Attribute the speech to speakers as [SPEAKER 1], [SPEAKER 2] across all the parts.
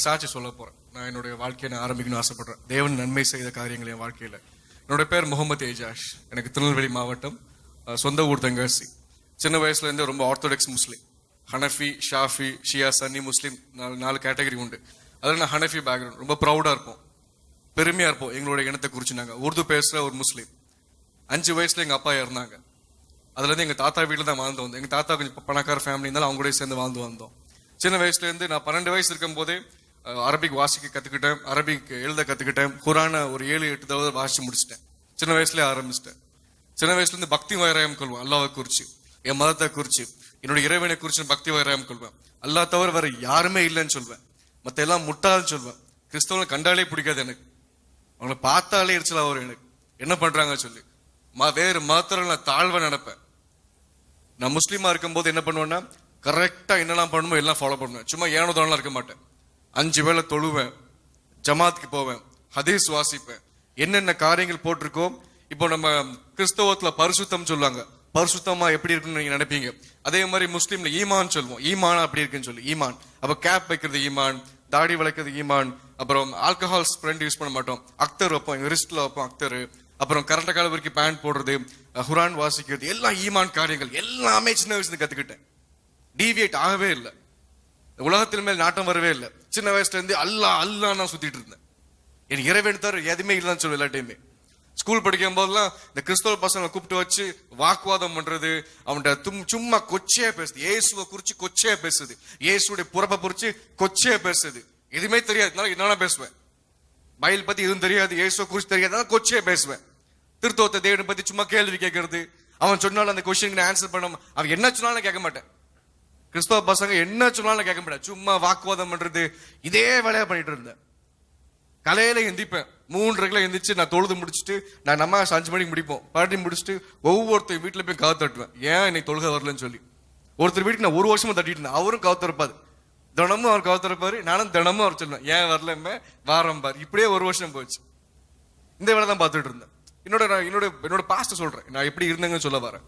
[SPEAKER 1] சாட்சி சொல்ல போறேன். நான் என்னுடைய வாழ்க்கையை நான் ஆரம்பிக்கணும்னு ஆசைப்படுறேன். தேவன் நன்மை செய்த காரியங்கள் என் வாழ்க்கையில. என்னுடைய பேர் முகமது ஏஜாஷ். எனக்கு திருநெல்வேலி மாவட்டம், சொந்த ஊர் தென்காசி. சின்ன வயசுல இருந்தே ரொம்ப ஆர்த்தோடாக்ஸ் முஸ்லீம். ஹனஃபி, ஷாஃபி, ஷியா, சன்னி முஸ்லீம் நாலு கேட்டகரி உண்டு. அதில் நான் ஹனஃபி பேக்ரவுண்ட். ரொம்ப ப்ரௌடா இருப்போம், பெருமையா இருப்போம் எங்களுடைய இனத்தை குறிச்சு. நாங்கள் உருது பேசுற ஒரு முஸ்லீம். 5 வயசுல எங்க அப்பா இறந்தாங்க. அதுல இருந்து எங்க தாத்தா வீட்டில் தான் வாழ்ந்து வந்தோம். எங்க தாத்தா கொஞ்சம் பணக்கார ஃபேமிலி இருந்தாலும் அவங்க கூட சேர்ந்து வாழ்ந்து வந்தோம். சின்ன வயசுல இருந்து நான் 12 வயசு இருக்கும் போதே அரபிக் வாசிக்க கத்துக்கிட்டேன், அரபிக் எழுத கத்துக்கிட்டேன். குரானை ஒரு 7-8 தடவை வாசிச்சு முடிச்சிட்டேன். சின்ன வயசுல ஆரம்பிச்சிட்டேன். சின்ன வயசுல இருந்து பக்தி வைராயம் கொள்வேன். அல்லாவை குறிச்சு, என் மதத்தை குறிச்சு, என்னோட இறைவனை குறிச்சு பக்தி வைராயம் கொள்வேன். அல்லா தவிர வேற யாருமே இல்லைன்னு சொல்வேன். மத்த எல்லாம் முட்டாள்னு சொல்வேன். கிறிஸ்தவனை கண்டாலே பிடிக்காது எனக்கு. அவங்களை பார்த்தாலே எரிச்சலா வரும் எனக்கு. என்ன பண்றாங்க சொல்லி வேறு மதத்துல நான் தாழ்வை நடப்பேன். நான் முஸ்லீமா இருக்கும் போது என்ன பண்ணுவேன்னா, கரெக்டா என்னெல்லாம் பண்ணுமோ எல்லாம் ஃபாலோ பண்ணுவேன். சும்மா ஏனோதானெல்லாம் இருக்க மாட்டேன். 5 வேளை தொழுவேன், ஜமாத்துக்கு போவேன், ஹதீஸ் வாசிப்பேன். என்னென்ன காரியங்கள் போட்டிருக்கோ. இப்போ நம்ம கிறிஸ்தவத்துல பரிசுத்தம் சொல்லுவாங்க. பரிசுத்தமா எப்படி இருக்குன்னு நீங்க நினைப்பீங்க. அதே மாதிரி முஸ்லீம்ல ஈமான் சொல்லுவோம். ஈமான் அப்படி இருக்குன்னு சொல்லி ஈமான். அப்ப கேப் வைக்கிறது ஈமான், தாடி வளைக்கிறது ஈமான். அப்புறம் ஆல்கஹால் ஸ்ப்ரெண்ட் யூஸ் பண்ண மாட்டோம். அக்தர் வைப்போம், ரிஸ்ட்ல வைப்போம் அக்தர். அப்புறம் கரண்ட கால வரைக்கும் பேண்ட் போடுறது, குரான் வாசிக்கிறது, எல்லாம் ஈமான் காரியங்கள். எல்லாமே சின்ன வயசுல கத்துக்கிட்டேன். டீவியேட் ஆகவே இல்லை. உலகத்தின் மேல் நாட்டம் வரவே இல்லை. சின்ன வயசுல இருந்து அல்லா நான் சுத்திட்டு இருந்தேன். எனக்கு இறைவன் தவிர எதுவுமே இல்லைன்னு சொல்லுவேன் எல்லா டைமே. ஸ்கூல் படிக்கும் போதெல்லாம் இந்த கிறிஸ்தவ பசங்களை கூப்பிட்டு வச்சு வாக்குவாதம் பண்றது, அவன்கிட்ட சும்மா கொச்சையா பேசுது. இயேசுவை குறிச்சு கொச்சையா பேசுது, இயேசுடைய புறப்பை குறிச்சு கொச்சையா பேசுது. எதுவுமே தெரியாது, என்னன்னா பேசுவேன். பைபிள் பத்தி எதுவும் தெரியாது, இயேசுவை குறிச்சு தெரியாது, கொச்சையா பேசுவேன். திருத்தோத்த தேவனை பத்தி சும்மா கேள்வி கேட்கறது. அவன் சொன்னாலும் அந்த கொஸ்டினுக்கு ஆன்சர் பண்ண, அவன் என்ன சொன்னாலும் கேட்க மாட்டேன். கிறிஸ்தவ பசங்க என்ன சொன்னாலும் கேட்க மாட்டேன். சும்மா வாக்குவாதம் பண்றது, இதே வேலையா பண்ணிட்டு இருந்தேன். கலையில எந்திப்பேன், 3:30 எந்திரிச்சு நான் தொழுது முடிச்சுட்டு, நான் நம்ம 5 மணிக்கு முடிப்போம். பாட்டி முடிச்சுட்டு ஒவ்வொருத்தர் வீட்டுல போய் காவு தட்டுவேன். ஏன் இன்னைக்கு தொழுகை வரலன்னு சொல்லி. ஒருத்தர் வீட்டுக்கு நான் 1 வருஷமா தட்டிட்டு இருந்தேன். அவரும் காவு திறப்பாரு, தினமும் அவர் காவு திறப்பாரு. நானும் தினமும் அவர் சொல்லுவேன், ஏன் வரல வாரம் பாரு. இப்படியே 1 வருஷம் போச்சு. இந்த வேலை தான் பார்த்துட்டு இருந்தேன். என்னோட பாஸ்ட் சொல்றேன், நான் எப்படி இருந்தேங்கன்னு சொல்ல வரேன்.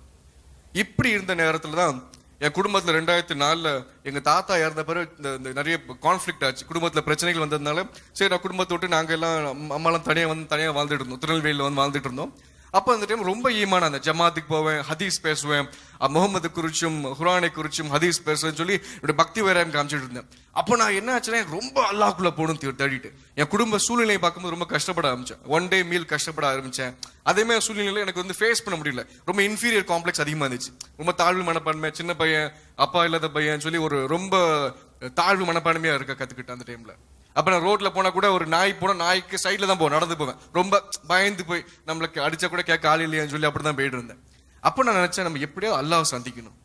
[SPEAKER 1] இப்படி இருந்த நேரத்துல தான் என் குடும்பத்துல 2004 எங்க தாத்தா இறந்த பிறகு இந்த நிறைய கான்ஃபிளிக்ட் ஆச்சு. குடும்பத்துல பிரச்சனைகள் வந்ததுனால சரி நான் குடும்பத்தை விட்டு நாங்க எல்லாம் அம்மாலாம் தனியா வாழ்ந்துட்டு இருந்தோம். திருநெல்வேலியில வாழ்ந்துட்டு இருந்தோம். அப்ப அந்த டைம் ரொம்ப ஈமான அந்த ஜமாத்துக்கு போவேன், ஹதீஸ் பேசுவேன், முகமது குறிச்சும் குரானை குறிச்சும் ஹதீஸ் பேசுவேன்னு சொல்லி என்னோட பக்தி வைராயம் காமிச்சிட்டு இருந்தேன். அப்போ நான் என்ன ஆச்சுன்னா, ரொம்ப அல்லாஹ்க்குள்ள போகணும் தேடிட்டு என் குடும்ப சூழ்நிலையை பார்க்கும்போது ரொம்ப கஷ்டப்பட ஆரம்பிச்சேன். 1 டே மீல் கஷ்டப்பட ஆரம்பிச்சேன். அதே மாதிரி சூழ்நிலையில எனக்கு ஃபேஸ் பண்ண முடியல. ரொம்ப இன்ஃபீரியர் காம்ப்ளெக்ஸ் அதிகமா இருந்துச்சு. ரொம்ப தாழ்வு மனப்பான்மை, சின்ன பையன், அப்பா இல்லாத பையன் சொல்லி ஒரு ரொம்ப தாழ்வு மனப்பான்மையா இருக்க கத்துக்கிட்டேன் அந்த டைம்ல. அப்ப நான் ரோட்ல போனா கூட ஒரு நாய் போனா நாய்க்கு சைட்ல தான் போவேன், நடந்து போவேன். ரொம்ப பயந்து போய் நம்மளுக்கு அடிச்சா கூட கேட்க ஆள் இல்லையான்னு சொல்லி அப்படிதான் போயிட்டு இருந்தேன். அப்ப நான் நினைச்சேன், நம்ம எப்படியாவது அல்லாஹ்வை சந்திக்கணும்,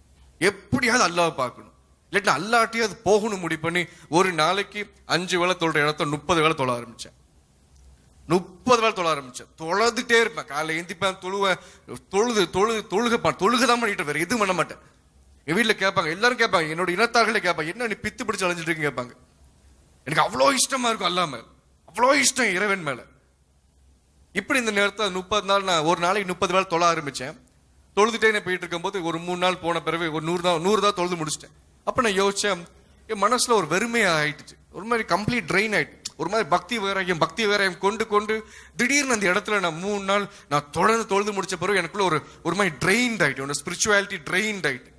[SPEAKER 1] எப்படியாவது அல்லாஹ்வை பார்க்கணும், இல்லாட்டி அல்லாஹ்ட்டையாவது போகணும் முடிவு பண்ணி ஒரு நாளைக்கு 5 வேளை தொழுற இடத்த 30 வேளை தொழ ஆரம்பிச்சேன். 30 வேளை தொழ ஆரம்பிச்சேன். தொழுதுட்டே இருப்பேன். காலைல எந்திப்பேன், தொழுவேன், தொழுகதான் பண்ணிட்டு வேற எதுவும் பண்ண மாட்டேன். என் வீட்டுல கேட்பாங்க, எல்லாரும் கேட்பாங்க, என்னோட இனத்தார்களே கேட்பாங்க, என்ன நீ பித்து பிடிச்சு அலைஞ்சிட்டு இருக்கீங்க கேட்பாங்க. எனக்கு அவ்வளோ இஷ்டமா இருக்கும் அல்லாஹ் மேல, அவ்வளோ இஷ்டம் இறைவன் மேல. இப்படி இந்த நேரத்தில் 30 நாள் நான் ஒரு நாளைக்கு 30 வேளை தொழ ஆரம்பிச்சேன். தொழுதுட்டே போயிட்டு இருக்கும் போது ஒரு 3 நாள் போன பிறகு ஒரு 100 தான் தொழுது முடிச்சிட்டேன். அப்ப நான் யோசிச்சேன், என் மனசுல ஒரு வெறுமையா ஆயிடுச்சு. ஒரு மாதிரி கம்ப்ளீட் ட்ரெயின் ஆயிட்டு, ஒரு மாதிரி பக்தி வேறாயம் கொண்டு திடீர்னு அந்த இடத்துல நான் 3 நாள் நான் தொடர்ந்து தொழுது முடிச்ச பிறகு எனக்குள்ள ஒரு மாதிரி ட்ரெயின்ட் ஆயிட்டு, ஸ்பிரிச்சுவாலிட்டி ட்ரெயின்ட் ஆயிட்டு.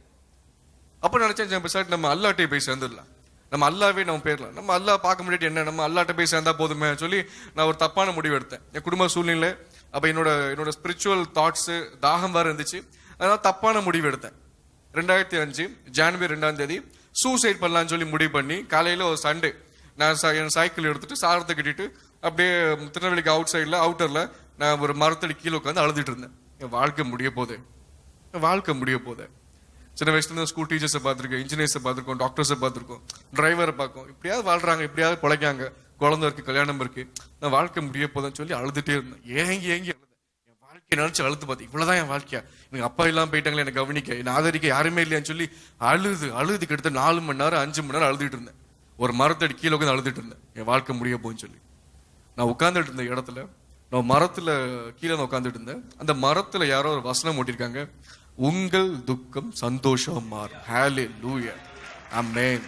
[SPEAKER 1] அப்ப நினைச்சேன், நம்ம அல்லாஹ்ட்டே போய் சேர்ந்துடலாம், நம்ம அல்லாவே நம்ம பேர்லாம், நம்ம அல்லாஹ் பார்க்க முடியாது, என்ன நம்ம அல்லாஹ்ட்ட போய் சேர்ந்தா போதுமே சொல்லி நான் ஒரு தப்பான முடிவு எடுத்தேன். என் குடும்ப சூழ்நிலை, அப்ப என்னோட ஸ்பிரிச்சுவல் தாட்ஸ் தாகம் வேற இருந்துச்சு. அதனால தப்பான முடிவு எடுத்தேன். 2005 ஜனவரி 2ஆம் தேதி சூசைட் பண்ணலாம்னு சொல்லி முடிவு பண்ணி, காலையில ஒரு சண்டே நான் என் சைக்கிள் எடுத்துட்டு சாரத்தை கட்டிட்டு அப்படியே திருநெல்வேலிக்கு அவுட்டர்ல நான் ஒரு மரத்தடி கீழே உட்காந்து அழுதுட்டு இருந்தேன். என் வாழ்க்கை முடிய போதே. சின்ன வயசுல இருந்து ஸ்கூல் டீச்சர்ஸை பார்த்துருக்கோம், இன்ஜினியர்ஸை பார்த்துருக்கோம், டாக்டர்ஸை பார்த்துருக்கோம், டிரைவரை பார்க்கோம். இப்படியாவது வாழ்றாங்க, இப்படியாவது பிழைக்காங்க, குழந்தை இருக்கு, கல்யாணம் இருக்கு, நான் வாழ்க்கை முடிய போதுன்னு சொல்லி அழுதுட்டே இருந்தேன். ஏங்கி அழுதேன். என் வாழ்க்கையை நினைச்சு அழுது பார்த்தேன், இவ்வளவுதான் என் வாழ்க்கையா, எனக்கு அப்பா இல்லாம போயிட்டாங்களே, எனக்கு கவனிக்க, என்ன ஆதரிக்க யாருமே இல்லையான்னு சொல்லி அழுது கிட்ட 4 மணி நேரம் 5 மணி நேரம் அழுதுட்டு இருந்தேன். ஒரு மரத்தடி கீழே உட்காந்து அழுதுட்டு இருந்தேன், என் வாழ்க்கை முடிய போகுன்னு சொல்லி. நான் உட்காந்துட்டு இருந்த இடத்துல, நான் மரத்துல கீழே உட்காந்துட்டு இருந்தேன். அந்த மரத்துல யாரோ ஒரு வசனம் ஓட்டிருக்காங்க, உங்கள் துக்கம் சந்தோஷம் மாறும். ஹல்லேலூயா, ஆமென்.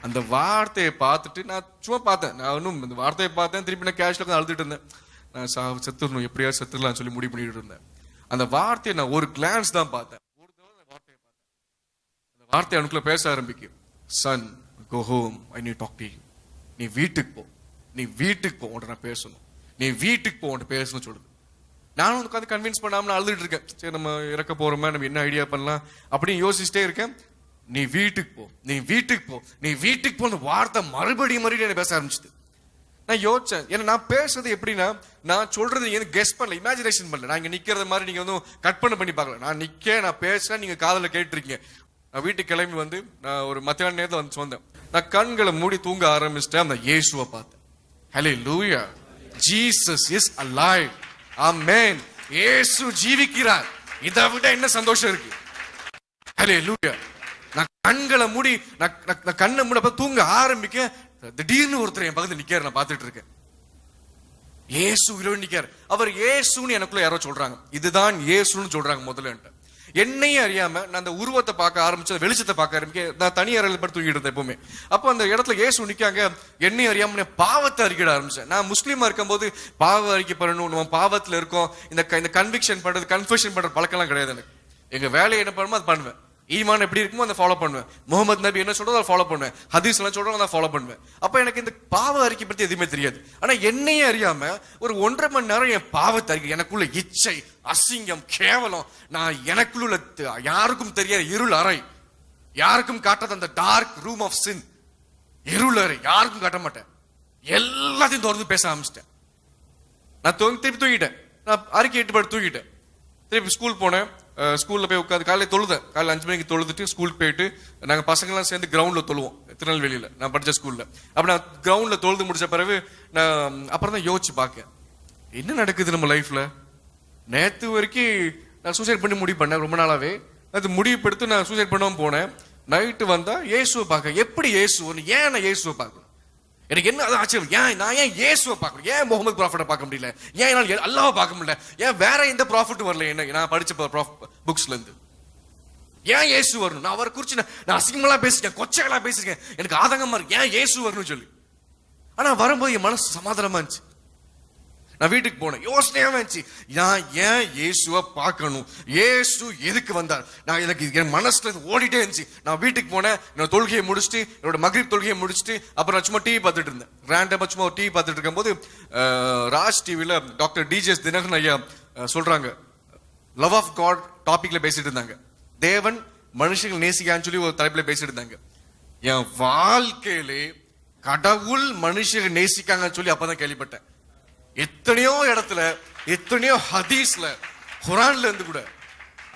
[SPEAKER 1] அந்த வார்த்தையை பார்த்துட்டு நான் சும்மா பார்த்தேன். நான் ஒன்றும் இந்த வார்த்தையை பார்த்தேன், திருப்பி நான் கேஷ்ல அழுதுட்டு இருந்தேன். நான் செத்துடணும், எப்படியா செத்துடலாம் சொல்லி முடிவு பண்ணிட்டு இருந்தேன். அந்த வார்த்தையை நான் ஒரு கிளான்ஸ் தான் பார்த்தேன். ஒரு தடவை அந்த வார்த்தையை பார்த்தேன். அந்த வார்த்தை எனக்குள்ள பேச ஆரம்பிக்கும். Son, go home, I need talk to you. நீ வீட்டுக்கு போ, நீ வீட்டுக்கு போ, உன்ட்ட நான் பேசணும். நீ வீட்டுக்கு போ, உன்ட்ட பேசணும்னு சொல்லுது. நானும் உட்காந்து கன்வின்ஸ் பண்ணாமல் அழுதுட்டு இருக்கேன். சரி, நம்ம இறக்க போறோமா, நம்ம என்ன ஐடியா பண்ணலாம் அப்படின்னு யோசிச்சுட்டே இருக்கேன். நீ வீட்டுக்கு போ, நீ வீட்டுக்கு போ, நீ வீட்டுக்கு போன வார்த்தை மறுபடியும் என்ன பேச ஆரம்பிச்சுது. நான் யோசிச்சேன், ஏன்னா நான் பேசுறது எப்படின்னா, நான் சொல்றது எனக்கு கெஸ் பண்ணல, இமேஜினேஷன் பண்ணல. நான் இங்க நிக்கிறது மாதிரி நீங்க வந்து கற்பனை பண்ணி பார்க்கல. நான் பேசுறேன், நீங்க காதல கேட்டிருக்கீங்க. நான் வீட்டுக்கு கிளம்பி வந்து நான் ஒரு மத்தியான நேரத்தில் வந்து சொன்னேன். நான் கண்களை மூடி தூங்க ஆரம்பிச்சிட்டேன். அந்த இயேசுவை பார்த்தேன். ஹல்லேலூயா, ஜீசஸ் இஸ் அலைவ். ஆமென். இயேசு ஜீவிக்கிறார். இதை விட என்ன சந்தோஷம் இருக்கு? ஹல்லேலூயா. நான் கண்களை மூடி நான் கண்ணை மூட தூங்க ஆரம்பிக்க, திடீர்னு ஒருத்தர் என் பக்கத்துல நிக்காரு. நான் பார்த்துட்டு இருக்கேன். இயேசு நிக்காரு. அவர் இயேசுன்னு எனக்குள்ள யாரோ சொல்றாங்க. இதுதான் இயேசுன்னு சொல்றாங்க முதல்ல. என்னையும் அறியாம நான் அந்த உருவத்தை பார்க்க ஆரம்பிச்சேன், வெளிச்சத்தை பார்க்க ஆரம்பிக்க. நான் தனி அறையில் படுத்து தூங்கிட்டு இருந்தேன் எப்பவுமே. அப்போ அந்த இடத்துல இயேசு நிக்காங்க. என்னையும் அறியாம பாவத்தை அறிக்கிட ஆரம்பிச்சேன். நான் முஸ்லீமா இருக்கும் போது பாவ அறிக்கை பண்ணணும், நம்ம பாவத்துல இருக்கோம். இந்த கன்விக்ஷன் பண்றது, கன்ஃபெஷன் பண்ற பழக்கம்லாம் கிடையாது எனக்கு. எங்க வேலையை என்ன பண்ணுமோ அது பண்ணுவேன். ஈமான் எப்படி இருக்குமோ அதை ஃபாலோ பண்ணுவேன். முகமது நபி என்ன சொல்றதோ அதை ஃபாலோ பண்ணுவேன். ஹதீஸ் எல்லாம் சொல்றோம் அதை ஃபாலோ பண்ணுவேன். அப்ப எனக்கு இந்த பாவ அறிக்கை பத்தி எதுவுமே தெரியாது. ஆனா என்னையே அறியாம ஒரு 1.5 மணி நேரம் என் பாவத்தை அறிக்கை, எனக்குள்ள இச்சை, அசிங்கம், கேவலம், நான் எனக்குள்ள யாருக்கும் தெரியாத இருள் அறை, யாருக்கும் காட்டாத அந்த டார்க் ரூம் ஆஃப் சின், இருள் அறை, யாருக்கும் காட்ட மாட்டேன். எல்லாத்தையும் தொடர்ந்து பேச ஆரம்பிச்சிட்டேன். நான் திருப்பி தூங்கிட்டேன். நான் அறிக்கை 8 படி தூங்கிட்டேன். திருப்பி ஸ்கூல் போனேன். ஸ்கூல்ல போய் உட்காந்து காலையில் தொழுதேன். காலையில் 5 மணிக்கு தொழுதுட்டு ஸ்கூலுக்கு போயிட்டு நாங்கள் பசங்கள்லாம் சேர்ந்து கிரவுண்ட்ல தொழுவோம். திருநெல்வேலியில் நான் படித்த ஸ்கூல்ல. அப்ப நான் கிரவுண்ட்ல தொழுது முடிச்ச பிறகு நான் அப்புறம் தான் யோசிச்சு பார்க்கேன், என்ன நடக்குது நம்ம லைஃப்ல. நேற்று வரைக்கும் நான் சூசைட் பண்ணி முடிவு பண்ணேன். ரொம்ப நாளாவே அது முடிவு எடுத்து நான் சூசைட் பண்ணாம போனேன். நைட்டு வந்தா இயேசுவை பார்க்க. எப்படி இயேசு? ஏன் நான் இயேசுவை பார்க்கணும்? எனக்கு என்ன ஆச்சரியம், நான் ஏன் இயேசுவை பார்க்கணும்? ஏன் முகமது ப்ராஃபிட்டை பார்க்க முடியல? ஏன் என்னால் அல்லாஹ்வை பார்க்க முடியல? ஏன் வேற எந்த ப்ராஃபிட்டும் வரல? என்ன நான் படிச்ச புக்ஸ்ல இருந்து ஏன் இயேசு வரணும்? நான் அவரை குறிச்சு நான் அசிங்கமெல்லாம் பேசிருக்கேன், கொச்சைகளா பேசிருக்கேன். எனக்கு ஆதங்கமா இருக்கு, ஏன் இயேசு வரணும்னு சொல்லி. ஆனா வரும்போது என் மனசு சமாதானமா இருந்துச்சு. நான் வீட்டுக்கு போனேன், யோசனையாவே இருந்துச்சு, நான் ஏன் இயேசுவை பார்க்கணும்? இயேசு எதுக்கு வந்தார்? நான் எனக்கு என் மனசுல ஓடிட்டே இருந்துச்சு. நான் வீட்டுக்கு போனேன். என்னோட தொழுகையை முடிச்சுட்டு, என்னோட மக்ரிப் தொழுகையை முடிச்சுட்டு, அப்புறம் நான் சும்மா டிவி பார்த்துட்டு இருந்தேன். ரேண்டமா சும்மா ஒரு டிவி பார்த்துட்டு இருக்கும் போது ராஜ் டிவில டாக்டர் டிஜிஎஸ் தினகரன் ஐயா சொல்றாங்க, லவ் ஆஃப் காட் டாபிக்ல பேசிட்டு இருந்தாங்க. தேவன் மனுஷங்களை நேசிக்கான்னு சொல்லி ஒரு தலைப்புல பேசிட்டு இருந்தாங்க. என் வாழ்க்கையிலே கடவுள் மனுஷங்களை நேசிக்காங்கன்னு சொல்லி அப்பதான் கேள்விப்பட்டேன். எத்தனையோ இடத்துல, எத்தனையோ ஹதீஸ்ல, குர்ஆன்ல இருந்து கூட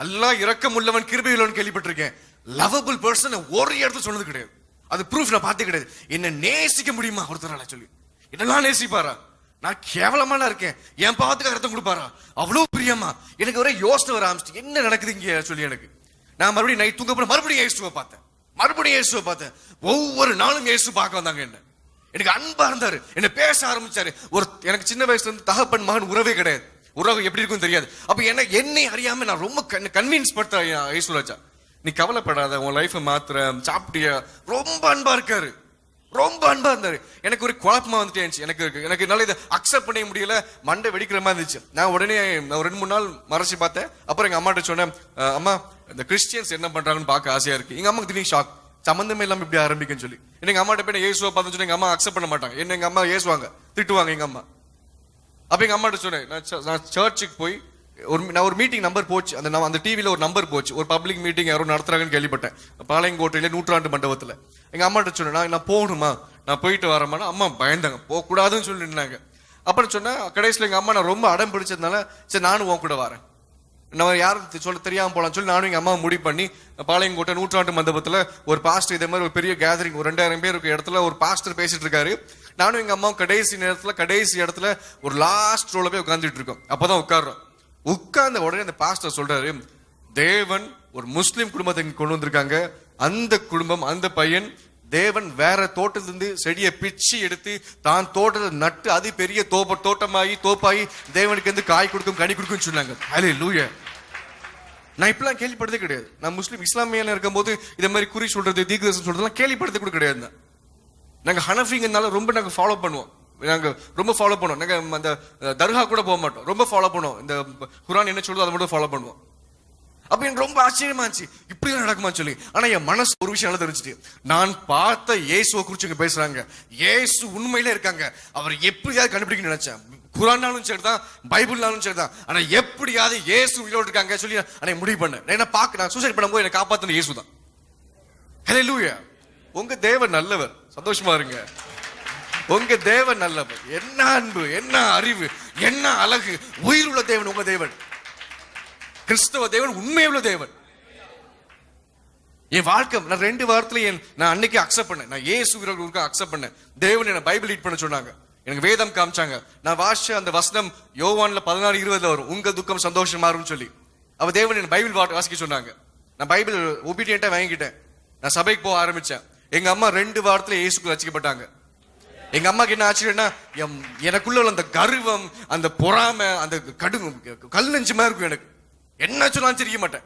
[SPEAKER 1] அல்லாஹ் இரக்கம் உள்ளவன் கிருபை உள்ளவன் கேள்விப்பட்டிருக்கேன். லவபிள் பர்சன் ஒரு இடத்துல சொன்னது கிடையாது. அது ப்ரூஃப் நான் பார்த்தே கிடையாது. என்ன நேசிக்க முடியுமா ஒருத்தரால சொல்லி? என்னெல்லாம் நேசிப்பாரா? நான் கேவலமான இருக்கேன், என் பாவத்துக்கு அர்த்தம் கொடுப்பாரா? அவ்வளவு பிரியமா? எனக்கு ஒரே யோசனை வர ஆரம்பிச்சு, என்ன நடக்குது இங்க சொல்லி. எனக்கு நான் மறுபடியும் நைட் தூங்க போன மறுபடியும் இயேசுவை பார்த்தேன். ஒவ்வொரு நாளும் இயேசு பார்க்க வந்தாங்க. என்ன எனக்கு அன்பா இருந்தாரு, என்ன பேச ஆரம்பிச்சாரு. எனக்கு சின்ன வயசுல இருந்து தகப்பன் மகன் உறவே கிடையாது. உறவு எப்படி இருக்கும் தெரியாது. அப்ப என்னை அறியாம நான் ரொம்ப கன்வின்ஸ் பண்றேன், இயேசுராஜா நீ கவலைப்படாத, உன் லைஃபை மாத்துற, சாப்பிட்டியா. ரொம்ப அன்பா இருக்காரு, ரொம்ப அன்பா இருந்தாரு. எனக்கு ஒரு குழப்பமா வந்துட்டே எனக்கு என்னால இதை அக்செப்ட் பண்ண முடியல. மண்டை வெடிக்கிற மாதிரி இருந்துச்சு. நான் உடனே ஒரு 2-3 நாள் மறைச்சு பார்த்தேன். அப்புறம் எங்க அம்மாட்ட சொன்னேன், அம்மா இந்த கிறிஸ்டியன்ஸ் என்ன பண்றாங்கன்னு பார்க்க ஆசையா இருக்கு. எங்க அம்மாக்கு திடீர்னு ஷாக், சம்பந்தமே இல்லாம இப்படி ஆரம்பிக்குன்னு சொல்லி. எங்க அம்மாட்ட போய் இயேசுவை பார்த்து சொன்னேன். எங்க அம்மா அக்செப்ட் பண்ண மாட்டாங்க. என்ன எங்க அம்மா ஏசுவாங்க, திட்டுவாங்க எங்க அம்மா. அப்ப எங்க அம்மாட்ட சொன்னேன், நான் சர்ச்சுக்கு போய் நான் ஒரு மீட்டிங் நம்பர் போச்சு. அந்த டிவில ஒரு நம்பர் போச்சு, ஒரு பப்ளிக் மீட்டிங் யாரும் நடத்துறாங்கன்னு கேள்விப்பட்டேன், பாளையங்கோட்டையில 100ஆண்டு மண்டபத்துல. எங்க அம்மாட்ட சொன்னேன், நான் போகணுமா, நான் போயிட்டு வரமானா. அம்மா பயந்தாங்க, போக கூடாதுன்னு சொல்லி நின்னாங்க. அப்புறம் சொன்னேன், கடைசியில் எங்க அம்மா நான் ரொம்ப அடம் பிடிச்சதுனால சரி நானும் உன் கூட வரேன், நம்ம யாரும் சொல்ல தெரியாம போலான்னு சொல்லி நானும் எங்க அம்மா முடிவு பண்ணி பாளையங்கோட்டை 100ஆண்டு மண்டபத்துல ஒரு பாஸ்டர், இதே மாதிரி ஒரு பெரிய கேதரிங், ஒரு 2000 பேர் இருக்க இடத்துல ஒரு பாஸ்டர் பேசிட்டு இருக்காரு. நானும் எங்க அம்மாவும் கடைசி இடத்துல ஒரு லாஸ்ட் ரோல போய் உட்கார்ந்துட்டு இருக்கோம். அப்பதான் உட்கார்ந்த உடனே அந்த பாஸ்டர் சொல்றாரு, தேவன் ஒரு முஸ்லிம் குடும்பத்தை கொண்டு வந்திருக்காங்க. அந்த குடும்பம், அந்த பையன் தேவன் வேற தோட்டத்திலிருந்து செடியை பிச்சு எடுத்து தான் தோட்டத்தை நட்டு அது பெரிய தோட்டமாகி தோப்பாகி தேவனுக்கு வந்து காய் கொடுக்கும், கனி கொடுக்கும் சொன்னாங்க. ஹல்லேலூயா. நான் இப்பெல்லாம் கேள்விப்படுத்தே கிடையாது. நான் முஸ்லீம் இஸ்லாமியில இருக்கும் போது இதை மாதிரி குறி சொல்றது, தீர்க்கதரிசனம் சொல்றதுலாம் கேள்விப்படுத்த கூட கிடையாது. நாங்கள் ஹனஃபிங்கனால ரொம்ப நாங்கள் ஃபாலோ பண்ணுவோம். நாங்கள் ரொம்ப ஃபாலோ பண்ணுவோம். நாங்கள் அந்த தர்கா கூட போக மாட்டோம். ரொம்ப ஃபாலோ பண்ணுவோம். இந்த குரான் என்ன சொல்லுதோ அதை மட்டும் ஃபாலோ பண்ணுவோம். அப்ப எனக்கு ரொம்ப ஆச்சரியமா இருந்துச்சு, இப்படி நடக்குமான்னு சொல்லி. ஆனா என் மனசு ஒரு விஷயம் நல்லா தெரிஞ்சுட்டு, நான் பார்த்த இயேசுவை குறிச்சு இங்க பேசுறாங்க. இயேசு உண்மையிலே இருக்காங்க. அவர் எப்படியாவது கண்டுபிடிக்கணும்னு நினைச்சேன். குரானாலும் சரிதான், பைபிள்னாலும் சரிதான். ஆனா எப்படியாவது இயேசு உயிரோடு இருக்காங்க சொல்லி நான் முடிவு பண்ணேன். நான் சூசைட் பண்ணும்போது என்னை காப்பாத்தின இயேசு தான். ஹல்லேலூயா. உங்க தேவன் நல்லவர். சந்தோஷமா இருங்க. உங்க தேவன் நல்லவர். என்ன அன்பு, என்ன அறிவு, என்ன அழகு. உயிருள்ள தேவன் உங்க தேவன். கிறிஸ்தவ தேவன் உண்மையுள்ள தேவன். என் வாழ்க்கை நான் 2 வாரத்துல நான் அன்னைக்கு அக்செப்ட் பண்ணேன். நான் இயேசு அக்செப்ட் பண்ணேன். தேவன் என்ன பைபிள் ரீட் பண்ண சொன்னாங்க. எனக்கு வேதம் காமிச்சாங்க. நான் வாசிச்ச அந்த வசனம் யோவான்ல 16:20 வரும். உங்க துக்கம் சந்தோஷம் மாறும்னு சொல்லி. அவ தேவன் என்ன பைபிள் வாசிக்க சொன்னாங்க. நான் பைபிள் ஒபீடியன்ட்டா வாங்கிக்கிட்டேன். நான் சபைக்கு போக ஆரம்பிச்சேன். எங்க அம்மா 2 வாரத்துல இயேசுக்குள்ள ரசிக்கப்பட்டாங்க. எங்க அம்மாக்கு என்ன ஆச்சரியம்னா, எனக்குள்ள அந்த கர்வம், அந்த பொறாமை, அந்த கல் நெஞ்சமா இருக்கும். எனக்கு என்ன சொன்னாலும் சிரிக்க மாட்டேன்.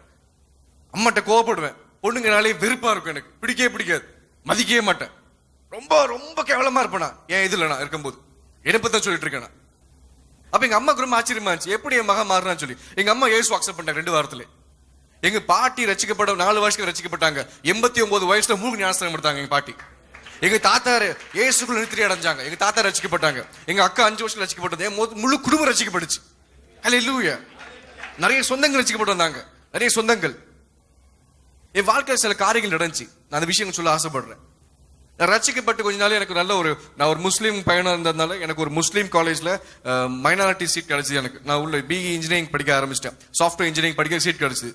[SPEAKER 1] அம்மாட்ட கோவப்படுவேன். பொண்ணுங்கனாலே வெறுப்பா இருக்கும். எனக்கு பிடிக்காது, மதிக்கவே மாட்டேன். ரொம்ப ரொம்ப கேவலமா இருப்பேன். என் இதுல நான் இருக்கும்போது என்னை பத்தி சொல்லிட்டு இருக்கேன். அப்ப எங்க அம்மாக்கு ரொம்ப ஆச்சரியமா இருந்துச்சு, எப்படி என் மகன் மாறினான்னு சொல்லி. எங்க அம்மா இயேசு அக்செப்ட் பண்ணாங்க 2 வாரத்துல. எங்க பாட்டி ரசிக்கப்பட்ட 4 வருஷத்துக்கு ரசிக்கப்பட்டாங்க. 89 வயசுல 3 ஞானஸ்தானம் எடுத்தாங்க எங்க பாட்டி. எங்க தாத்தாரு இயேசுக்குள்ள நித்திரை அடைஞ்சாங்க. எங்க தாத்தா ரசிக்கப்பட்டாங்க. எங்க அக்கா 5 வருஷம் ரசிக்கப்பட்டது. முழு குடும்பம் ரசிக்கப்பட்டுச்சு. ஹல்லேலூயா. நிறைய சொந்தங்கள் ரசிக்கப்பட்டு வந்தாங்க. நிறைய சொந்தங்கள். என் வாழ்க்கையில் சில காரியங்கள் நடந்துச்சு. நான் அந்த விஷயம் சொல்ல ஆசைப்படுறேன். நான் ரசிக்கப்பட்டு கொஞ்ச நாள் எனக்கு நல்ல நான் ஒரு முஸ்லீம் பையனா இருந்ததுனால எனக்கு ஒரு முஸ்லீம் காலேஜ்ல மைனாரிட்டி சீட் கிடைச்சது. எனக்கு நான் உள்ள பிஇ இன்ஜினியரிங் படிக்க ஆரம்பிச்சிட்டேன். சாஃப்ட்வேர் இன்ஜினியரிங் படிக்க சீட் கிடைச்சது.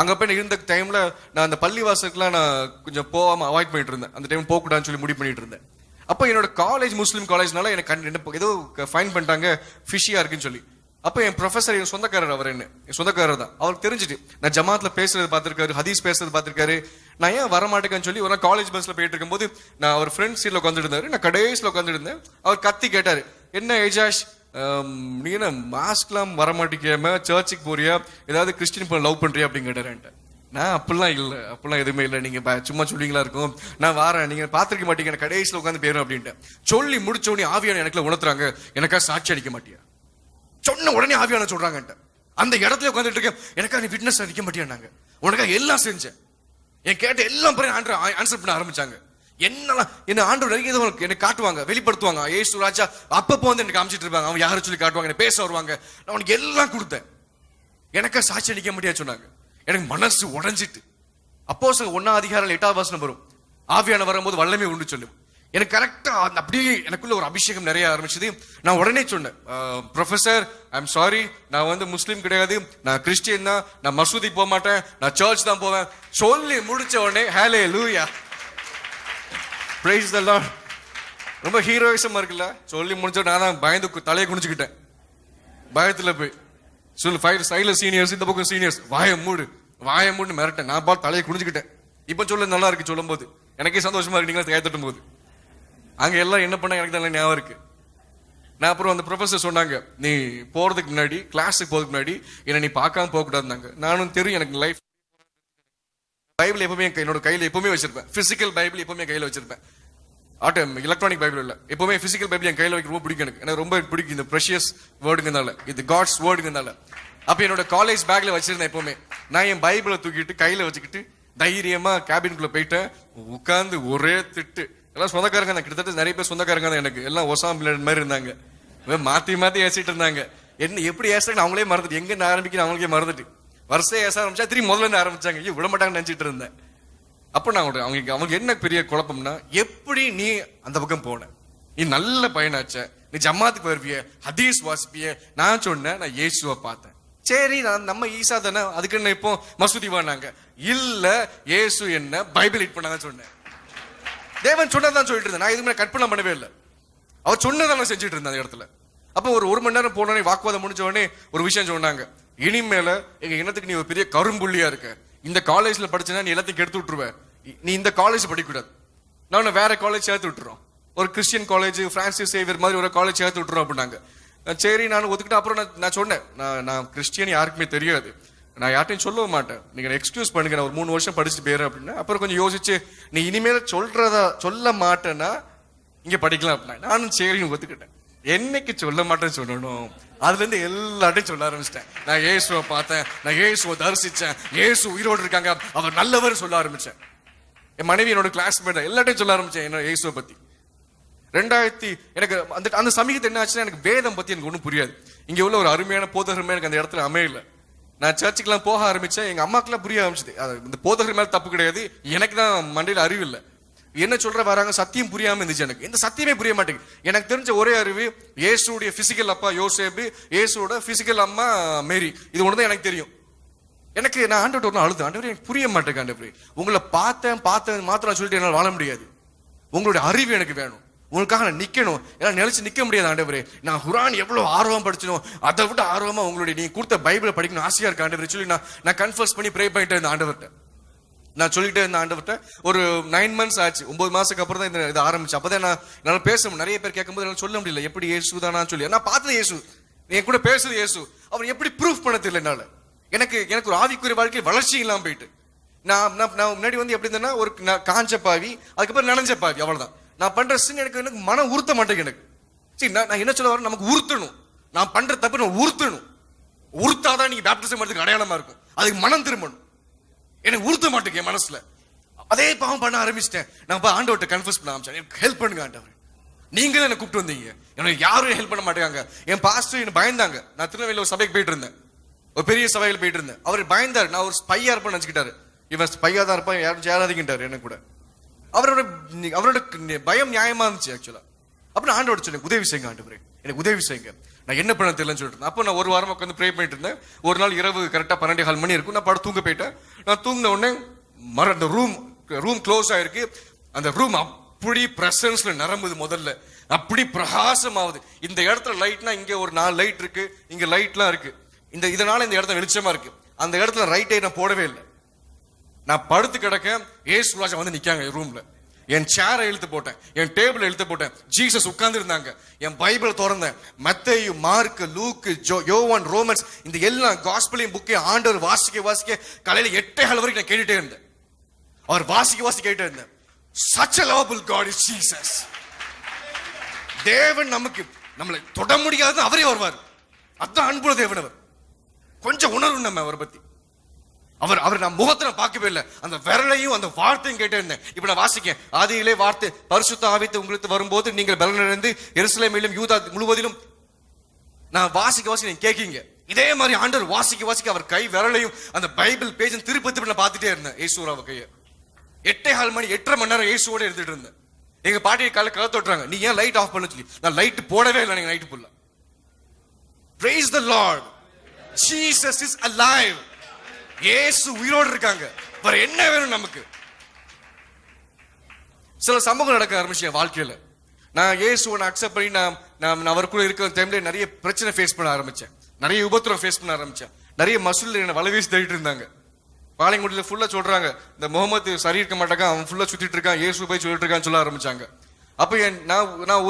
[SPEAKER 1] அங்க போய் இருந்த டைம்ல நான் அந்த பள்ளிவாசலுக்குலாம் நான் கொஞ்சம் போகாம அவாய்ட் பண்ணிட்டு இருந்தேன். அந்த டைம் போகக்கூடாதுன்னு சொல்லி முடிவு பண்ணிட்டு இருந்தேன். அப்போ என்னோட காலேஜ் முஸ்லீம் காலேஜ்னால எனக்கு ஏதோ ஃபைன் பண்ணிட்டாங்க, ஃபிஷியா இருக்குன்னு சொல்லி. அப்ப என் ப்ரொஃபசர், என் சொந்தக்காரர், அவர் என் சொந்தக்காரர் தான். அவருக்கு தெரிஞ்சுட்டு நான் ஜமாத்ல பேசுறது பார்த்திருக்காரு, ஹதீஸ் பேசுறது பார்த்திருக்காரு. நான் ஏன் வரமாட்டேன்னு சொல்லி ஒரு காலேஜ் பஸ்ல போயிட்டு இருக்கும்போது நான் அவர் ஃப்ரெண்ட் சீட்ல உட்காந்துட்டு இருந்தாரு. நான் கடைசியில் உட்காந்துட்டு இருந்தேன். அவர் கத்தி கேட்டாரு, என்ன ஏஜாஷ் நீ என்ன மாஸ்க்லாம் வரமாட்டேக்காம சர்ச்சுக்கு போறியா, ஏதாவது கிறிஸ்டின் பொண்ணு லவ் பண்றியா அப்படின்னு கேட்டாரு. நான் அப்படிலாம் இல்லை, அப்படிலாம் எதுவுமே இல்லை, நீங்க சும்மா சொல்லுவீங்களா இருக்கும், நான் வரேன், நீங்க பாத்திருக்க மாட்டீங்க, கடைசியில் உட்காந்து போயிடும் அப்படின்ட்டு சொல்லி முடிச்ச உடனே ஆவியான எனக்குள்ள உணர்த்துறாங்க, எனக்கா சாட்சி அடிக்க மாட்டியா சொன்ன உடனே ஆவியான சொல்றாங்க. அந்த இடத்துல உட்காந்துட்டு இருக்கேன், எனக்கா நீ விட்னஸ் அடிக்க மாட்டியாங்க, உனக்கா எல்லாம் செஞ்சேன், என் கேட்ட எல்லாம் ஆன்சர் பண்ண ஆரம்பிச்சாங்க. என்னெல்லாம் என்ன ஆண்டவர் எனக்கு காட்டுவாங்க, வெளிப்படுத்துவாங்க. ஏசு ராஜா அப்பப்போ வந்து எனக்கு காமிச்சிட்டு இருப்பாங்க. அவன் யாரை சொல்லி காட்டுவாங்க, என்ன பேச வருவாங்க. நான் உனக்கு எல்லாம் கொடுத்தேன், எனக்கா சாட்சி அடிக்க முடியாது சொன்னாங்க. எனக்கு மனசு உடஞ்சிட்டு. அப்போஸ்தலர் 1:8 வரும், ஆவியான வரும்போது வல்லமை உண்டு சொல்லு. எனக்கு கரெக்டா அப்படியே எனக்குள்ள ஒரு அபிஷேகம் நிறைய ஆரம்பிச்சது. நான் உடனே சொன்னேன், ப்ரொஃபசர் ஐ எம் சாரி, நான் வந்து முஸ்லீம் கிடையாது, நான் கிறிஸ்டியன் தான், நான் மசூதிக்கு போக மாட்டேன், நான் சர்ச் தான் போவேன் சொல்லி முடிச்ச உடனே ஹல்லேலூயா பிரைஸ் தி லார்ட். ரொம்ப ஹீரோயிசமா இருக்குல்ல. சொல்லி முடிச்ச நான் தான் பயந்து தலையை குனிச்சுக்கிட்டேன். பயத்துல போய் சொல்லு சைடுல சீனியர்ஸ், இந்த பக்கம் சீனியர்ஸ், வாய மூடு மிரட்டேன். நான் பார்த்து தலையை குனிச்சுக்கிட்டேன். இப்ப சொல்ல நல்லா இருக்கு, சொல்லும் போது எனக்கே சந்தோஷமா இருக்கு. நீங்களா கை தட்டும் போது அங்க எல்லாம் என்ன பண்ண எனக்கு தான் ஞாபகம் இருக்கு. நான் அப்புறம் அந்த ப்ரொஃபசர் சொன்னாங்க, நீ போறதுக்கு முன்னாடி, கிளாஸுக்கு போறதுக்கு முன்னாடி என்ன நீ பார்க்காம போக கூடாதுனாங்க. நானும் தெரியும், எனக்கு லைஃப் பைபிள் எப்பவுமே என்னோட கையில எப்பவுமே வச்சிருப்பேன். பிசிக்கல் பைபிள் எப்பவுமே கையில வச்சிருப்பேன். எலக்ட்ரானிக் பைபிள் இல்ல, எப்பவுமே பிசிக்கல் பைபிள் என் கையில வைக்க ரொம்ப பிடிக்கும். எனக்கு ரொம்ப பிடிக்கும் இந்த ப்ரெஷியஸ் வேர்டுங்கனால, இது காட்ஸ் வேர்டுங்கனால. அப்ப என்னோட காலேஜ் பேக்ல வச்சிருந்தேன் எப்பவுமே. நான் என் பைபிளை தூக்கிட்டு கையில வச்சுக்கிட்டு தைரியமா கேபின்குள்ள போயிட்டேன். உட்கார்ந்து ஒரே திட்டு. எல்லாம் சொந்தக்காரங்க தான், கிட்டத்தட்ட நிறைய பேர் சொந்தக்காரங்க தான். எனக்கு எல்லாம் ஒசாம் பிள்ளைகள் மாதிரி இருந்தாங்க. மாத்தி ஏசிட்டு இருந்தாங்க. என்ன எப்படி ஏசுறாங்க அவங்களே மறந்துட்டு, எங்க ஆரம்பிக்கணும் அவங்களுக்கே மறந்துட்டு வருஷம் ஏச ஆரம்பிச்சா திரும்பி முதல்ல இருந்து ஆரம்பிச்சாங்க. விட மாட்டாங்கன்னு நினைச்சிட்டு இருந்தேன். அப்ப நான் அவங்க என்ன பெரிய குழப்பம்னா, எப்படி நீ அந்த பக்கம் போன, நீ நல்ல பையனாச்ச, நீ ஜமாத்துக்கு வருவிய, ஹதீஸ் வாசிப்பிய. நான் சொன்னேன், நான் இயேசுவை பார்த்தேன். சரி, நான் நம்ம ஈசா தானே, அதுக்கு என்ன இப்போ மசூதி வானாங்க. இல்ல, இயேசு என்ன பைபிள் ரீட் பண்ணாங்க சொன்னேன். தேவன் சொன்னதான் சொல்லிட்டு இருந்தேன். நான் எதுவுமே கற்பனை பண்ணவே இல்லை. அவர் சொன்னதான் நான் செஞ்சுட்டு இருந்தேன் அந்த இடத்துல. அப்போ ஒரு மணி நேரம் போனோடனே வாக்குவாதம் முடிஞ்ச உடனே ஒரு விஷயம் சொன்னாங்க, இனிமேல எங்க இனத்துக்கு நீ ஒரு பெரிய கரும்புள்ளியா இருக்க, இந்த காலேஜ்ல படிச்சனா நீ எல்லாத்தையும் கெடுத்து விட்டுருவ, நீ இந்த காலேஜ் படிக்கக்கூடாது, நான் வேற காலேஜ் சேர்த்து விட்டுறோம், ஒரு கிறிஸ்டியன் காலேஜ், பிரான்சிஸ் சேவியர் மாதிரி ஒரு காலேஜ் சேர்த்து விட்டுறோம் அப்படின்னாங்க. சரி, நான் ஒதுக்கிட்டு அப்புறம் நான் சொன்னேன், நான் கிறிஸ்டியன் யாருக்குமே தெரியாது, நான் யார்ட்டையும் சொல்ல மாட்டேன், நீங்க எக்ஸ்கியூஸ் பண்ணுங்க, நான் ஒரு 3 வருஷம் படிச்சுட்டு போயிடுறேன் அப்படின்னா. அப்புறம் கொஞ்சம் யோசிச்சு, நீ இனிமேல் சொல்ல மாட்டேன்னா இங்க படிக்கலாம் அப்படின்னா நானும் சரின்னு ஒத்துக்கிட்டேன். என்னைக்கு சொல்ல மாட்டேன்னு சொல்லணும், அதுல இருந்து எல்லாத்தையும் சொல்ல ஆரம்பிச்சிட்டேன். நான் இயேசுவை பார்த்தேன், நான் இயேசுவை தரிசிச்சேன், இயேசு உயிரோடு இருக்காங்க, அவர் நல்லவர் சொல்ல ஆரம்பிச்சேன். என் மனைவி என்னோட கிளாஸ்மேட் எல்லாத்தையும் சொல்ல ஆரம்பிச்சேன் என்னோட இயேசுவை பத்தி. எனக்கு அந்த சமீபத்தை என்ன ஆச்சுன்னா, எனக்கு வேதம் பத்தி எனக்கு ஒன்றும் புரியாது. இங்க உள்ள ஒரு அருமையான போதகருமே எனக்கு அந்த இடத்துல அமையல. நான் சர்ச்சுக்கெல்லாம் போக ஆரம்பிச்சேன், எங்க அம்மாக்கெல்லாம் புரிய ஆரம்பிச்சது. இந்த போதகர் மேல தப்பு கிடையாது, எனக்கு தான் மண்டையில அறிவு இல்லை. என்ன சொல்ற வராங்க, சத்தியம் புரியாம இருந்துச்சு. எனக்கு இந்த சத்தியமே புரிய மாட்டேங்குது. எனக்கு தெரிஞ்ச ஒரே அறிவு இயேசுடைய பிசிக்கல் அப்பா யோசேப்பு, இயேசுவோட பிசிக்கல் அம்மா மேரி, இது ஒண்ணுதான் எனக்கு தெரியும். நான் ஆண்டவர்ட்ட ஒரு நாள் அழுது, ஆண்டவரே எனக்கு புரிய மாட்டேங்க ஆண்டவரே, உங்களை பார்த்தேன் மாத்திரம் சொல்லிட்டு என்னால் வாழ முடியாது, உங்களுடைய அறிவு எனக்கு வேணும், உங்களுக்காக நான் நிக்கணும், எல்லாம் நினைச்சு நிக்க முடியாது ஆண்டவரே. நான் குர்ஆன் எவ்வளவு ஆர்வம் படிச்சனும் அதை விட ஆர்வமா உங்களுடைய நீங்க கொடுத்த பைபிளை படிக்கணும் ஆசையா இருக்கு ஆண்டவரே சொல்லி நான் கன்ஃபர்ஸ் பண்ணி ப்ரே பண்ணிட்டே இருந்தேன் ஆண்டவர்கிட்ட. நான் சொல்லிட்டே இருந்தேன் ஆண்டவர்கிட்ட. ஒரு 9 months ஆச்சு, 9 மாசத்துக்கு அப்புறம் தான் இது ஆரம்பிச்சு. அப்பதான் என்னால பேச நிறைய பேர் கேட்கும்போது என்னால சொல்ல முடியல, எப்படி இயேசு தானா சொல்லி. நான் பார்த்தது இயேசு, என் கூட பேசுறது இயேசு, அவர் எப்படி ப்ரூஃப் பண்ண தெரியல என்னால. எனக்கு ஒரு ஆவிக்குரிய வாழ்க்கை வளர்ச்சி இல்லாம போயிட்டு, நான் முன்னாடி எப்படி இருந்தேன்னா ஒரு காஞ்ச பாவி, அதுக்கப்புறம் நனைஞ்ச பாவி, அவ்வளவுதான். நான் பண்ற சின்ன எனக்கு மனம் உறுத்த மாட்டேங்க. எனக்கு சரி, நான் என்ன சொல்ல வரேன், நமக்கு உறுத்தணும். நான் பண்ற தப்பு நான் உறுத்தணும். உறுத்தாதான் நீங்க பேப்டிசம் பண்றதுக்கு அடையாளமா இருக்கும். அதுக்கு மனம் திரும்பணும். எனக்கு உறுத்த மாட்டேங்க மனசுல. அதே பாவம் பண்ண ஆரம்பிச்சிட்டேன். நான் ஆண்டவர்கிட்ட கன்ஃபர்ஸ் பண்ண ஆரம்பிச்சேன், எனக்கு ஹெல்ப் பண்ணுங்க ஆண்டவர், நீங்க தான் என்ன கூப்பிட்டு வந்தீங்க, எனக்கு யாரும் ஹெல்ப் பண்ண மாட்டேங்க. என் பாஸ்டர் என்ன பயந்தாங்க. நான் திருநெல்வேலியில் ஒரு சபைக்கு போயிட்டு இருந்தேன், ஒரு பெரிய சபையில் போயிட்டு இருந்தேன். அவர் பயந்தார், நான் ஒரு ஸ்பையா இருப்பேன்னு நினைச்சுக்கிட்டாரு. இவன் ஸ்பையா தான் இருப்பான், யாரும் சேராதீங்கட்டாரு என்ன கூட. அவரோட பயம் நியாயமா இருந்துச்சு ஆக்சுவலா. அப்புறம் ஆண்டவர் சொன்னேன், உதவி செய்யுங்க ஆண்டவரே, எனக்கு உதவி செய்யுங்க, நான் என்ன பண்ண தெரியலன்னு சொல்லிட்டு. அப்போ நான் ஒரு வாரமா உட்காந்து ப்ரே பண்ணிட்டு இருந்தேன். ஒரு நாள் இரவு கரெக்டா 12:15 மணி இருக்கும், நான் தூங்க போயிட்டேன். நான் தூங்கின உடனே அந்த ரூம் க்ளோஸ் ஆயிருக்கு. அந்த ரூம் அப்படி பிரசன்ஸ்ல நிரம்புது. முதல்ல அப்படி பிரகாசம் ஆகுது. இந்த இடத்துல லைட்னா இங்க ஒரு 4 லைட் இருக்கு, இங்க லைட்லாம் இருக்கு. இதனால இந்த இடத்துல வெளிச்சமா இருக்கு. அந்த இடத்துல ரைட்டை நான் போடவே இல்லை. நான் படுத்து கிடக்க ஏசு ராஜா வந்து நிக்காங்க ரூம்ல. என் சேரை இழுத்து போட்டேன், என் டேபிள் இழுத்து போட்டேன். ஜீசஸ் உட்கார்ந்து இருந்தாங்க. என் பைபிள் திறந்தேன். மத்தேயு, மார்க், லூக், யோவான், ரோமன்ஸ், இந்த எல்லா காஸ்பலையும் புக்கை ஆண்டவர் வாசிக்க காலையில 8:15 வரைக்கும் நான் கேட்டுட்டே இருந்தேன். அவர் வாசிக்க கேட்டுட்டே இருந்தேன். such a lovable God is Jesus. தேவன் நம்மளை தொட முடியாது, அவரே வருவார். அதான் அன்புள்ள தேவன். அவர் கொஞ்சம் உணர்வு நம்ம அவரை பத்தி. அவர் நான் முகத்தை பார்க்கவே இல்லை, அந்த விரலையும் அந்த வார்த்தையும் கேட்டே இருந்தேன். இப்ப நான் வாசிக்கேன், ஆதியிலே வார்த்தை பரிசுத்த ஆவித்து உங்களுக்கு வரும்போது நீங்கள் பலனிழந்து எருசலேமிலும் யூதா முழுவதிலும். நான் வாசிக்க நீங்க கேட்கீங்க. இதே மாதிரி ஆண்டவர் வாசிக்க அவர் கை விரலையும் அந்த பைபிள் பேஜ் திருப்பி நான் பார்த்துட்டே இருந்தேன். இயேசுராவ கைய 8:15 மணி 8.5 மணி நேரம் இயேசுவோட இருந்துட்டு இருந்தேன். எங்க பாட்டியை காலை தொட்டுறாங்க, நீ ஏன் லைட் ஆஃப் பண்ண சொல்லி. நான் லைட் போடவே இல்லை. நீங்க நைட்டு ஃபுல்லா praise the Lord, Jesus is alive. இயேசு உயிரோடு இருக்காங்க. வேற என்ன வேணும் நமக்கு? சில சம்பவங்கள் நடக்க ஆரம்பிச்சு என் வாழ்க்கையில. நான் இயேசுவை அக்செப்ட் பண்ணி நான் அவருக்குள்ள இருக்கிற டைம்ல நிறைய பிரச்சனை ஃபேஸ் பண்ண ஆரம்பிச்சேன், நிறைய உபத்திரம் ஃபேஸ் பண்ண ஆரம்பிச்சேன். நிறைய மசூல்ல என்ன வலை வீசி தேடிட்டு இருந்தாங்க. பாளையங்குடியில ஃபுல்லா சொல்றாங்க, இந்த முகமது சரி இருக்க மாட்டாங்க, அவன் ஃபுல்லா சுத்திட்டு இருக்கான், இயேசு போய் சொல்லிட்டு இருக்கான்னு சொல்ல ஆரம்பிச்சாங்க. அப்ப நான்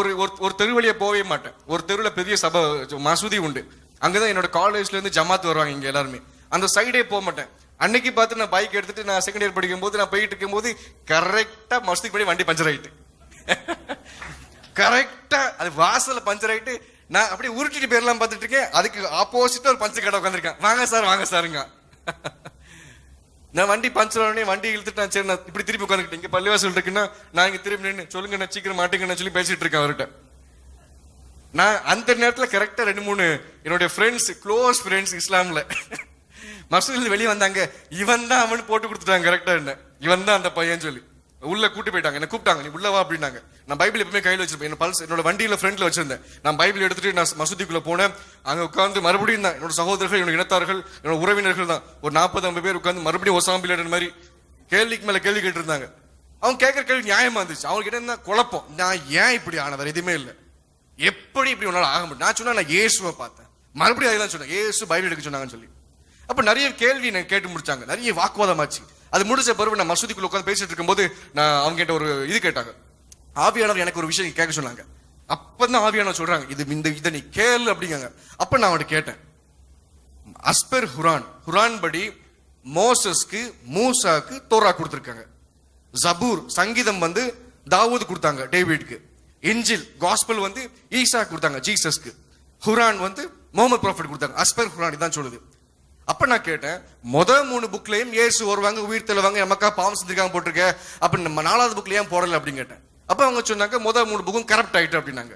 [SPEAKER 1] ஒரு தெரு வழியா போகவே மாட்டேன். ஒரு தெருவில் பெரிய சபை மசூதி உண்டு, அங்கதான் என்னோட காலேஜ்ல இருந்து ஜமாத் வருவாங்க. இங்க எல்லாருமே அந்த சைடே போக மாட்டேன். அன்னைக்கு பார்த்து நான் பைக் எடுத்துட்டு நான் செகண்ட் இயர் படிக்கும் போது நான் போயிட்டு இருக்கும் போது கரெக்டா மசூதிக்கு போய் வண்டி பஞ்சர் ஆயிட்டு, கரெக்டா அது வாசல்ல பஞ்சர் ஆயிட்டு. நான் அப்படியே உருட்டிட்டு பேர்லாம் பார்த்துட்டு இருக்கேன். அதுக்கு ஆப்போசிட்டா ஒரு பஞ்சர் கடை உட்காந்துருக்கேன். வாங்க சாருங்க. நான் வண்டி பஞ்சர் ஆனே வண்டி இழுத்துட்டு நான் சரி நான் இப்படி திருப்பி உட்காந்துக்கிட்டேன். இங்க பள்ளிவாசல் இருக்குன்னா நான் இங்க திரும்பி நின்று சொல்லுங்க நான் சீக்கிரம் மாட்டேங்கன்னு சொல்லி பேசிட்டு இருக்கேன் அவர்கிட்ட. நான் அந்த நேரத்துல கரெக்டா 2-3 என்னுடைய ஃப்ரெண்ட்ஸ், க்ளோஸ் ஃப்ரெண்ட்ஸ் இஸ்லாம்ல மசூதியில வெளியே வந்தாங்க. இவன் தான் அவனு போட்டு கொடுத்துட்டாங்க கரெக்டா. என்ன இவன் தான் அந்த பையன் சொல்லி உள்ள கூட்டி போயிட்டாங்க. என்ன கூப்பிட்டாங்க, நீ உள்ளவா அப்படின்னாங்க. நான் பைபிள் எப்பவுமே கையில் வச்சிருப்பேன், என்னோட வண்டியில ஃப்ரண்ட்ல வச்சிருந்தேன். நான் பைபிள் எடுத்துட்டு நான் மசூதிக்குள்ள போனேன். அங்க உட்காந்து மறுபடியும் தான் என்னோட சகோதரர்கள், என்னோட இனத்தார்கள், என்னோட உறவினர்கள் தான் ஒரு 40-50 பேர் உட்காந்து மறுபடியும் ஒசாம்பில் மாதிரி கேள்விக்கு மேல கேள்வி கேட்டு இருந்தாங்க. அவங்க கேட்கற கேள்வி நியாயமா இருந்துச்சு. அவங்களுக்கு என்ன குழப்பம், நான் ஏன் இப்படி ஆனவர் எதுவுமே இல்லை, எப்படி இப்படி உன்னால ஆக முடியும். நான் சொன்னா நான் இயேசுவை பார்த்தேன், மறுபடியும் அதெல்லாம் சொன்னேன், இயேசு பைபிள் எடுக்க சொன்னாங்கன்னு சொல்லி. அப்ப நிறைய கேள்வி நான் கேட்டு முடிச்சாங்க, நிறைய வாக்குவாதம் ஆச்சு. அது முடிச்ச பிறகு நான் மசூதிக்குள்ள உட்காந்து பேசிட்டு இருக்கும்போது நான் அவங்க கிட்ட ஒரு இது கேட்டாங்க. ஆவியானவர் எனக்கு ஒரு விஷயம் கேட்க சொன்னாங்க. அப்பதான் ஆவியானவர் சொல்றாங்க, இதை நீ கேளு அப்படிங்க. அப்ப நான் அவன்கிட்ட கேட்டேன், அஸ்பர் குரான் படி மோசஸ்க்கு மூசாக்கு தோரா கொடுத்திருக்காங்க. ஜபூர் சங்கீதம் தாவூது கொடுத்தாங்க டேவிட்க்கு. இன்ஜில் காஸ்பல் வந்து ஈசா கொடுத்தாங்க ஜீசஸ்க்கு, குரான் வந்து முகமது ப்ராஃபிட் கொடுத்தாங்க, அஸ்பர் குரான் இதான் சொல்லுது. அப்ப நான் கேட்டேன், முதல் 3 புக்லயும் இயேசு வருவாங்க, உயிர் தெழுவாங்க, நமக்கா பாவம் செஞ்சிருக்காங்க போட்டிருக்க, அப்ப நம்ம 4வது புக்ல ஏன் போடல அப்படின்னு கேட்டேன். அப்ப அவங்க சொன்னாங்க முதல் 3 புக்கும் கரப்ட் ஆயிட்டு அப்படின்னாங்க.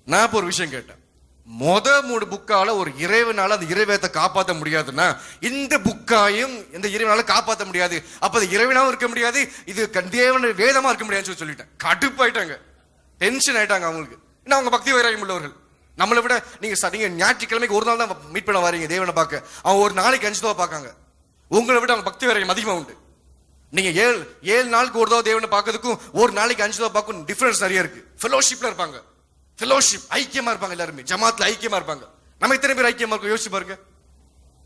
[SPEAKER 1] நான் இப்ப ஒரு விஷயம் கேட்டேன், முதல் 3 புக்கால ஒரு இறைவனால அந்த இறைவேதத்தை காப்பாற்ற முடியாதுன்னா இந்த புக்காயும் இந்த இறைவனால காப்பாற்ற முடியாது, அப்ப அது இறைவனாவும் இருக்க முடியாது, இது தேவன வேதமா இருக்க முடியாதுன்னு சொல்லிட்டேன். கடுப்பாயிட்டாங்க, டென்ஷன் ஆயிட்டாங்க அவங்களுக்கு. இன்னும் அவங்க பக்தி வைராகியம் உள்ளவர்கள். நம்மளை விட நீங்க ஞாயிற்றுக்கிழமைக்கு ஒரு நாள் தான் மீட் பண்ண வரீங்க தேவனை பார்க்க, அவங்க ஒரு நாளைக்கு 5 தடவை பார்க்காங்க. உங்களை விட அவங்க பக்தி வைராகியம் அதிகமா உண்டு. நீங்க 7 நாளுக்கு ஒரு தடவை தேவனை பார்க்கறதுக்கும் ஒரு நாளைக்கு 5 தடவை பார்க்கும் டிஃபரன்ஸ் நிறைய இருக்கு. ஃபெலோஷிப்ல இருப்பாங்க, ஃபெலோஷிப் ஐக்கியமா இருப்பாங்க, எல்லாருமே ஜமாத்ல ஐக்கியமா இருப்பாங்க. நம்ம இத்தனை பேர் ஐக்கியமா இருக்கும் யோசிச்சு பாருங்க.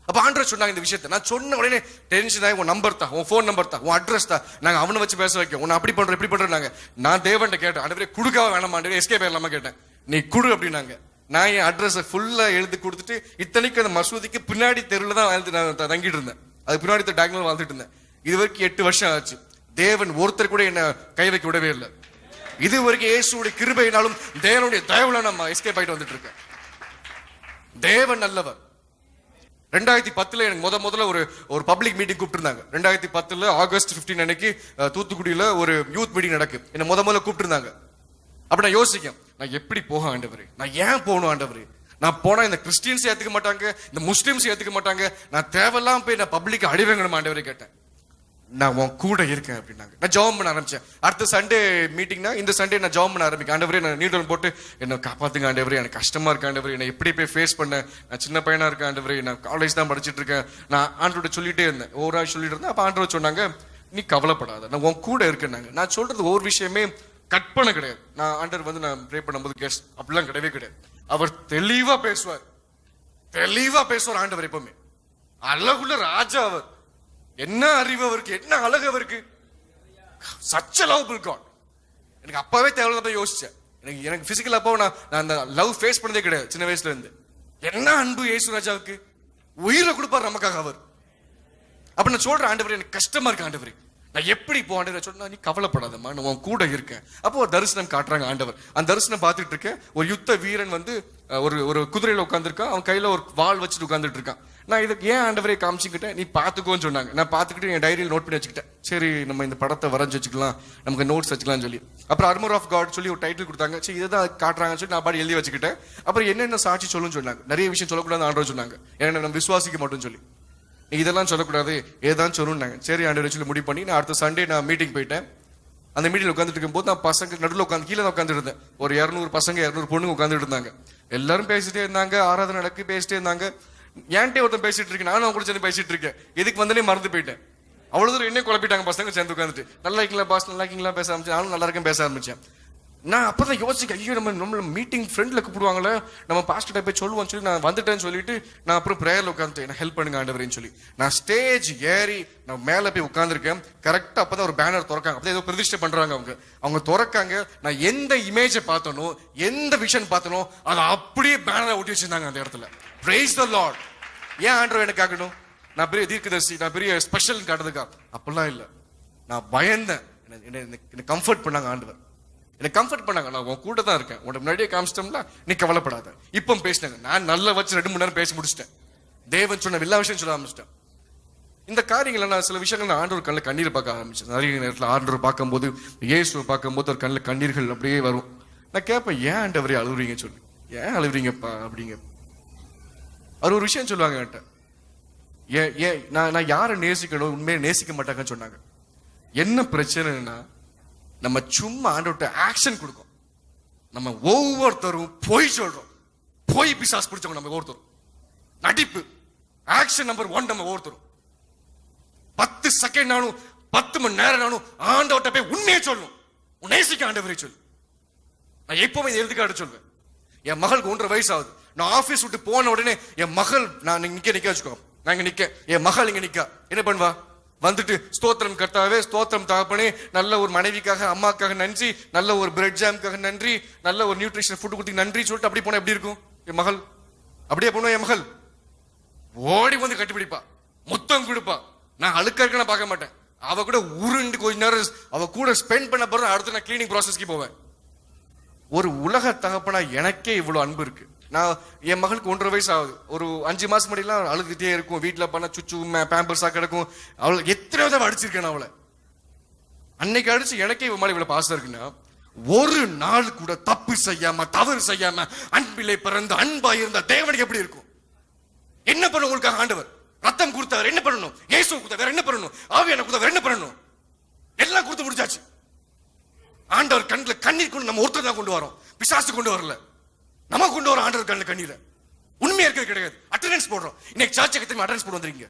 [SPEAKER 1] அப்ப ஆண்டவர் சொன்னாங்க இந்த விஷயத்தை. நான் சொன்ன உடனே டென்ஷன் ஆகி, உன் நம்பர் தான், உன் ஃபோன் நம்பர் தான், உன் அட்ரஸ் தான், நாங்க அவனை வச்சு பேச வைக்க, உன்னை அப்படி பண்றோம் இப்படி பண்றாங்க. நான் தேவன்ட்ட கேட்டேன், ஆண்டவரே குடுக்காம வேணாம் ஆண்டவரே, எஸ்கேப் ஆயிடலாமா கேட்டேன். நீ குடு அப்படின்னாங்க. நான் என் அட்ரஸ் ஃபுல்லா எழுதி கொடுத்துட்டு, இத்தனைக்கு அந்த மசூதிக்கு பின்னாடி தெருவில் தான் நான் தங்கிட்டு இருந்தேன். அது பின்னாடி டைக்னல் வாழ்ந்துட்டு இருந்தேன். இது வரைக்கும் 8 வருஷம் ஆச்சு. தேவன் ஒருத்தர் கூட என்ன கை வைக்க விடவே இல்லை. இது வரைக்கும் இயேசுடைய கிருபையினாலும் தேவனுடைய தயவுல நம்ம எஸ்கேப் ஆயிட்டு வந்துட்டு இருக்கேன். தேவன் நல்லவர். 2010 எனக்கு முதல்ல ஒரு பப்ளிக் மீட்டிங் கூப்பிட்டுருந்தாங்க. 2010 ஆகஸ்ட் 15 அன்னைக்கு தூத்துக்குடியில ஒரு யூத் மீட்டிங் நடக்கு. என்ன முதல்ல கூப்பிட்டுருந்தாங்க. அப்ப நான் யோசிக்கேன், நான் எப்படி போக ஆண்டவரே, நான் ஏன் போகணும் ஆண்டவரே, நான் போனா இந்த கிறிஸ்டியன்ஸ் ஏத்துக்க மாட்டாங்க, இந்த முஸ்லிம்ஸ் ஏத்துக்க மாட்டாங்க, நான் தேவையெல்லாம் போய் நான் பப்ளிக் அடிவேங்கணும் ஆண்டவரே கேட்டேன். நான் உன் கூட இருக்கேன் அப்படின்னாங்க. நான் ஜெபம் பண்ண ஆரம்பிச்சேன். அடுத்த சண்டே மீட்டிங்னா இந்த சண்டே நான் ஜெபம் பண்ண ஆரம்பிக்க, ஆண்டவரே நான் நீடல் போட்டு என்ன காப்பாத்துங்க ஆண்டவரே, எனக்கு கஷ்டமா இருக்கு ஆண்டவரே, என்ன எப்படி போய் ஃபேஸ் பண்ண, நான் சின்ன பையனா இருக்கேன் ஆண்டவரே, நான் காலேஜ் தான் படிச்சுட்டு இருக்கேன், நான் ஆண்டவரை சொல்லிட்டே இருந்தேன், ஒவ்வொரு நாள் சொல்லிட்டு இருந்தேன். அப்ப ஆண்டவர் சொன்னாங்க, நீ கவலைப்படாத, நான் உன் கூட இருக்கேன்னாங்க. நான் சொல்றது ஒவ்வொரு விஷயமே கற்பனை கிடையாது. நான் ஆண்டவர் வந்து நான் ப்ரே பண்ணும்போது கேஸ் அப்படிலாம் கிடையவே கிடையாது. அவர் தெளிவா பேசுவார், தெளிவா பேசுவார் ஆண்டவர். எப்பவுமே அழகுள்ள ராஜா அவர். என்ன அறிவு அவருக்கு, என்ன அழகு அவருக்கு. such a lovable God. எனக்கு அப்பாவே தேவையில்லாத யோசிச்சேன். எனக்கு பிசிக்கல் அப்பாவை நான் அந்த லவ் ஃபேஸ் பண்ணதே கிடையாது சின்ன வயசுல இருந்து. என்ன அன்பு இயேசு ராஜாவுக்கு, உயிரை கொடுப்பார் நமக்காக அவர். அப்ப நான் சொல்றேன், ஆண்டவரே எனக்கு கஷ்டமா இருக்கு ஆண்டவரே, நான் எப்படி இப்போ ஆண்டவர் சொன்னா, நீ கவலைப்படாதம்மா, நான் உன் கூட இருக்கேன். அப்போ ஒரு தரிசனம் காட்டுறாங்க ஆண்டவர். அந்த தரிசனம் பார்த்துட்டு இருக்கேன். ஒரு யுத்த வீரன் வந்து ஒரு குதிரையில உட்காந்துருக்கான், அவன் கையில ஒரு வாள் வச்சுட்டு உட்காந்துட்டு இருக்கான். நான் இதுக்கு ஏன் ஆண்டவரே காமிச்சுக்கிட்டேன், நீ பாத்துக்கோன்னு சொன்னாங்க. நான் பாத்துக்கிட்டு என் டைரியில் நோட் பண்ணி வச்சுக்கிட்டேன். சரி நம்ம இந்த படத்தை வரைஞ்சு வச்சுக்கலாம், நமக்கு நோட்ஸ் வச்சுக்கலாம்னு சொல்லி. அப்புறம் ஆர்மர் ஆஃப் காட் சொல்லி ஒரு டைட்டில் கொடுத்தாங்க. சரி இதுதான் காட்டுறாங்கன்னு சொல்லி நான் பாடி எழுதி வச்சுக்கிட்டேன். அப்புறம் என்னென்ன சாட்சி சொல்லுன்னு சொன்னாங்க. நிறைய விஷயம் சொல்லக்கூடாது ஆண்டவர் சொன்னாங்க, ஏன்னா நம்ம விசுவாசிக்க மாட்டோம்னு சொல்லி. இதெல்லாம் சொல்லக்கூடாது, ஏதான் சொல்லணும்னாங்க. சரி ஆண்டவர் சொல்லி முடிவு பண்ணி நான் அடுத்த சண்டே நான் மீட்டிங் போயிட்டேன். அந்த மீட்டிங் உட்காந்துட்டு இருக்கும்போது நான் பசங்க நடுவில் உட்காந்து கீழே உட்காந்துட்டு இருந்தேன். ஒரு 200 பசங்க 200 பொண்ணுங்க உட்காந்துட்டு இருந்தாங்க. எல்லாரும் பேசிட்டே இருந்தாங்க, ஆராதனை நடக்கு பேசிட்டே இருந்தாங்க. ஏன்ட்டே ஒருத்தன் பேசிட்டு இருக்கேன், நானும் அவங்க கூட சேர்ந்து பேசிட்டு இருக்கேன். எதுக்கு வந்தனே மறந்து போயிட்டேன். அவ்வளவு தூரம் என்ன குழப்பிட்டாங்க பசங்க சேர்ந்து உட்காந்துட்டு. நல்லா இருக்கீங்களா பாஸ், நல்லா இருக்கீங்களா பேச ஆரம்பிச்சேன். நானும் நல்லா இருக்கேன் பேச ஆரம்பிச்சேன். நான் அப்பதான் யோசிக்க, ஐயோ நம்ம மீட்டிங் ஃப்ரெண்ட்ல கூப்பிடுவாங்களே, நம்ம பாஸ்டர்ட்ட போய் சொல்லுவோம்னு சொல்லி நான் வந்துட்டேன்னு சொல்லிட்டு நான் அப்புறம் பிரேயர்ல உட்காந்துட்டேன், என்ன ஹெல்ப் பண்ணுங்க ஆண்டவரேன்னு சொல்லி. நான் ஸ்டேஜ் ஏறி நான் மேல போய் உட்காந்துருக்கேன். கரெக்டா அப்பதான் ஒரு பேனர் திறக்காங்க, அப்பதான் ஏதோ பிரதிஷ்டை பண்றாங்க அவங்க திறக்காங்க. நான் எந்த இமேஜை பார்த்தனோ, எந்த விஷன் பார்த்தனோ, அதை அப்படியே பேனரை ஒட்டி வச்சிருந்தாங்க அந்த இடத்துல. Praise the Lord. ஏன் ஆண்டவர் எனக்கு ஆகணும், நான் பெரிய தீர்க்கதரிசி, நான் பெரிய ஸ்பெஷல் காட்டுறதுக்கா? அப்படிலாம் இல்லை. நான் பயந்தேன். என்ன கம்ஃபர்ட் பண்ணாங்க ஆண்டவர், எனக்கு கம்ஃபர்ட் பண்ணாங்க. நான் உன் கூட தான் இருக்கேன், உனக்கு முன்னாடியே காமிச்சிட்டோம்ல, நீ கவலைப்படாத. இப்போ பேசினாங்க, நான் நல்லா வச்சு 2 மணி நேரம் பேசி முடிச்சிட்டேன். தேவன் சொன்ன எல்லா விஷயம் சொல்ல ஆரம்பிச்சிட்டேன். இந்த காரியங்களை நான் சில விஷயங்கள் நான் ஆண்டவர் கண்ணில் கண்ணீர் பார்க்க ஆரம்பிச்சேன். நிறைய நேரத்தில் ஆண்டவர் பார்க்கும்போது, இயேசுவை பார்க்கும்போது ஒரு கண்ணில் கண்ணீர்கள் அப்படியே வரும். நான் கேட்பேன், ஏன் ஆண்டவரே அழுகுறீங்கன்னு சொல்லி. ஏன் அழுகுறீங்கப்பா அப்படிங்க. அவர் ஒரு விஷயம் சொல்லுவாங்க என்கிட்ட, ஏன் நான் யாரை நேசிக்கணும், உண்மையை நேசிக்க மாட்டாங்கன்னு சொன்னாங்க. என்ன பிரச்சனைன்னா, நம்ம சும்மா ஆண்டவர்ட்ட ஆக்ஷன் கொடுக்கும். நம்ம ஒவ்வொருத்தரும் பொய் சொல்றோம், பொய் பிசாசு பிடிச்சவங்க நம்ம ஒவ்வொருத்தரும். நடிப்பு ஆக்ஷன் நம்பர் 1 நம்ம ஒவ்வொருத்தரும். 10 செகண்ட் நானும் 10 மணி நேரம் நானும் ஆண்டவர்ட்ட போய் உண்மையை சொல்லணும், நேசிக்க ஆண்டவரை சொல்லு. நான் எப்பவுமே எழுதுக்காட்டு சொல்வேன். என் மகளுக்கு 1.5 வயசு ஆகுது. நான் ஆபீஸ் விட்டு போன உடனே என் மகள், நான் நிக்க வச்சுக்கோ, நான் இங்க நிக்க, என் மகள் இங்க நிக்க, என்ன பண்ணுவா, வந்துட்டு ஸ்தோத்திரம் கர்த்தாவே, ஸ்தோத்திரம் தகப்பனே, நல்ல ஒரு மனைவிக்காக அம்மாக்காக நன்றி, நல்ல ஒரு பிரெட் ஜாமுக்காக நன்றி, நல்ல ஒரு நியூட்ரிஷன் ஃபுட் கொடுத்து நன்றி சொல்லிட்டு அப்படி போனா எப்படி இருக்கும் என் மகள்? அப்படியே போனா என் மகள் ஓடி வந்து கட்டிப்பிடிப்பா, முத்தம் கொடுப்பா. நான் அழுக்கா இருக்க பார்க்க மாட்டேன். அவ கூட உருண்டு கொஞ்ச நேரம் அவ கூட ஸ்பெண்ட் பண்ண போற, அடுத்து நான் கிளீனிங் ப்ராசஸ்க்கு போவேன். ஒரு உலக தகப்பனா எனக்கே இவ்வளவு அன்பு இருக்கு. நான் என் மகளுக்கு 1.5 வயசு ஆகுது. ஒரு 5 மாசம் முன்னாடிலாம் அழுதுகிட்டே இருக்கும். வீட்டுல பண்ண சுச்சு பேம்பர்ஸா கிடக்கும். அவளை எத்தனை தடவை அடிச்சிருக்கேன் அவளை. அன்னைக்கு அடிச்சு எனக்கே இவன் மேல இவ்வளவு பாசம் இருக்குன்னா, ஒரு நாள் கூட தப்பு செய்யாம தவறு செய்யாம அன்பிலே பிறந்த அன்பா இருந்த தேவனுக்கு எப்படி இருக்கும்? என்ன பண்ண உங்களுக்காக ஆண்டவர் ரத்தம் கொடுத்தவர் என்ன பண்ணணும்? இயேசு கொடுத்த வேற என்ன பண்ணணும்? ஆவியான கொடுத்த வேற என்ன பண்ணணும்? எல்லாம் கொடுத்து முடிச்சாச்சு. ஆண்டவர் கண்ணில் கண்ணீர் கொண்டு நம்ம ஒருத்தர் தான் கொண்டு வரோம். பிசாசு கொண்டு வரல. நம்ம கொண்டு வரோம் ஆண்டவர் கண்ணில் கண்ணீரை. உண்மையா இருக்கிறது கிடையாது. அட்டெண்டன்ஸ் போடுறோம். இன்னைக்கு சர்ச்சுக்கு திரும்ப அட்டெண்டன்ஸ் போட்டு வந்துருக்கீங்க.